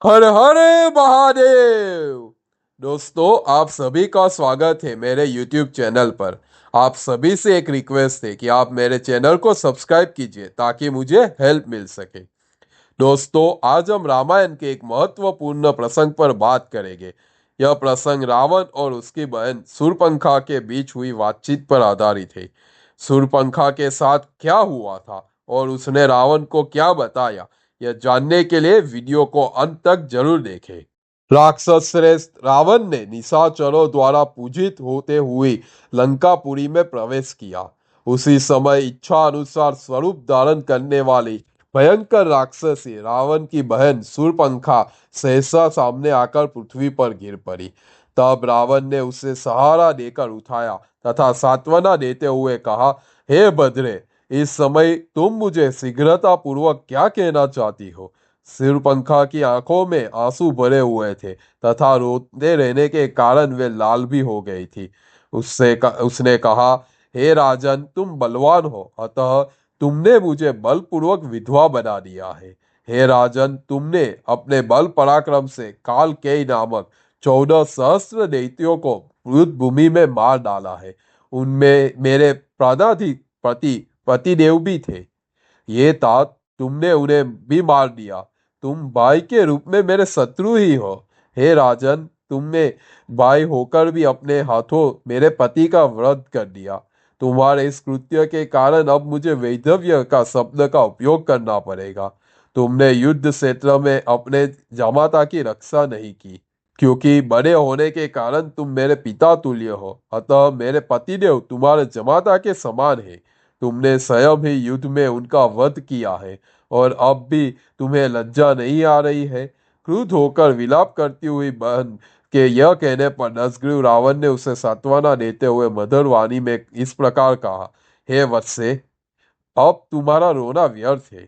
हर हर महादेव। दोस्तों, आप सभी का स्वागत है मेरे YouTube चैनल पर। आप सभी से एक रिक्वेस्ट है कि आप मेरे चैनल को सब्सक्राइब कीजिए ताकि मुझे हेल्प मिल सके। दोस्तों, आज हम रामायण के एक महत्वपूर्ण प्रसंग पर बात करेंगे। यह प्रसंग रावण और उसकी बहन शूर्पणखा के बीच हुई बातचीत पर आधारित है। शूर्पणखा के साथ क्या हुआ था और उसने रावण को क्या बताया, यह जानने के लिए वीडियो को अंत तक जरूर देखें। राक्षस श्रेष्ठ रावण ने निशाचरों द्वारा पूजित होते हुए लंकापुरी में प्रवेश किया। उसी समय इच्छा अनुसार स्वरूप धारण करने वाली भयंकर राक्षसी रावण की बहन शूर्पणखा सहसा सामने आकर पृथ्वी पर गिर पड़ी। तब रावण ने उसे सहारा देकर उठाया तथा सांत्वना देते हुए कहा, हे बद्रे, इस समय तुम मुझे शीघ्रता पूर्वक क्या कहना चाहती हो? शूर्पणखा की आंखों में आंसू भरे हुए थे तथा रोते रहने के कारण वे लाल भी हो गई थी। उसने कहा, हे राजन, तुम बलवान हो, अतः तुमने मुझे बलपूर्वक विधवा बना दिया है। हे राजन, तुमने अपने बल पराक्रम से कालकेय नामक 14 सहस्त्र दैत्यों को युद्ध भूमि में मार डाला है। उनमें मेरे प्राणाधिपति पतिदेव भी थे। ये तात तुमने उन्हें भी मार दिया। तुम भाई के रूप में मेरे शत्रु ही हो। हे राजन, तुमने भाई होकर भी अपने हाथों मेरे पति का वध कर दिया। तुम्हारे इस कृत्य के कारण अब मुझे वैधव्य का शब्द का उपयोग करना पड़ेगा। तुमने युद्ध क्षेत्र में अपने जामाता की रक्षा नहीं की, क्योंकि बड़े होने के कारण तुम मेरे पिता तुल्य हो, अतः मेरे पतिदेव तुम्हारे जमाता के समान है। तुमने स्वयं ही युद्ध में उनका वध किया है और अब भी तुम्हें लज्जा नहीं आ रही है? क्रुद्ध होकर विलाप करती हुई बहन के यह कहने पर दसग्रीव रावण ने उसे सांत्वना देते हुए मधुर वाणी में इस प्रकार कहा, हे वत्से, अब तुम्हारा रोना व्यर्थ है।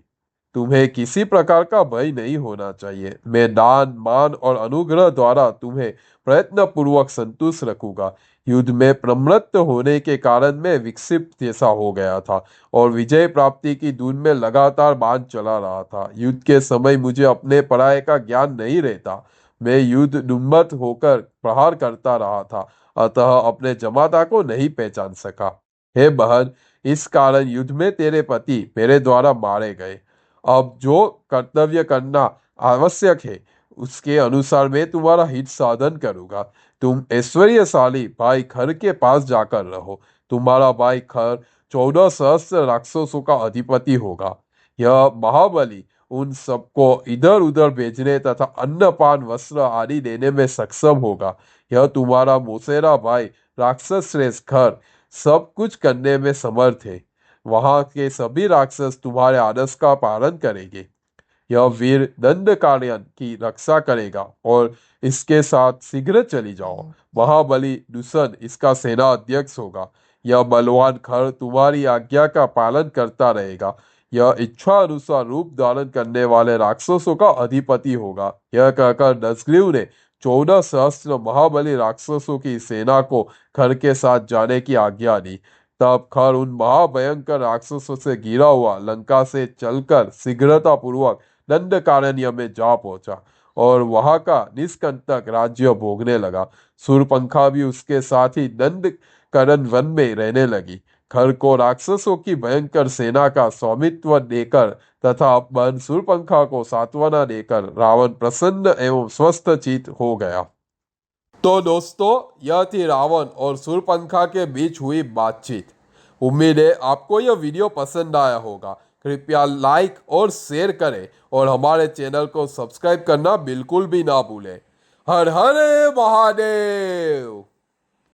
तुम्हें किसी प्रकार का भय नहीं होना चाहिए। मैं दान, मान और अनुग्रह द्वारा तुम्हें प्रयत्न पूर्वक संतुष्ट रखूंगा। युद्ध में प्रमत्त होने के कारण मैं विक्षिप्त जैसा हो गया था और विजय प्राप्ति की धुन में लगातार बाण चला रहा था। युद्ध के समय मुझे अपने पराये का ज्ञान नहीं रहता। मैं युद्ध उन्मत्त होकर प्रहार करता रहा था, अतः अपने जमाता को नहीं पहचान सका। हे बहन, इस कारण युद्ध में तेरे पति मेरे द्वारा मारे गए। अब जो कर्तव्य करना आवश्यक है उसके अनुसार मैं तुम्हारा हित साधन करूंगा। तुम ऐश्वर्यशाली भाई खर के पास जाकर रहो। तुम्हारा भाई खर 14 सहस्त्र राक्षसों का अधिपति होगा। यह महाबली उन सबको इधर उधर भेजने तथा अन्न पान वस्त्र आदि देने में सक्षम होगा। यह तुम्हारा मौसेरा भाई राक्षस श्रेष्ठ खर सब कुछ करने में समर्थ है। वहां के सभी राक्षस तुम्हारे आदेश का पालन करेंगे। यह वीर दंडकारण्य की रक्षा करेगा और इसके साथ शीघ्र चली जाओ। महाबली दूषण इसका सेना अध्यक्ष होगा। यह बलवान खर तुम्हारी आज्ञा का पालन करता रहेगा। यह इच्छा अनुसार रूप धारण करने वाले राक्षसों का अधिपति होगा। यह कहकर दसग्रीव ने 14 सहस्त्र महाबली राक्षसों की सेना को खर के साथ जाने की आज्ञा दी। तब खर उन महाभयंकर राक्षसों से घिरा हुआ लंका से चलकर शीघ्रता पूर्वक दंडकारण्य में जा पहुंचा और वहां का निष्कंटक राज्य भोगने लगा। शूर्पणखा भी उसके साथ ही दंडकरण वन में रहने लगी। खर को राक्षसों की भयंकर सेना का स्वामित्व देकर तथा बहन शूर्पणखा को सांत्वना देकर रावण प्रसन्न एवं स्वस्थ चित्त हो गया। तो दोस्तों, यह थी रावण और शूर्पणखा के बीच हुई बातचीत। उम्मीद है आपको यह वीडियो पसंद आया होगा। कृपया लाइक और शेयर करें और हमारे चैनल को सब्सक्राइब करना बिल्कुल भी ना भूलें। हर हर महादेव।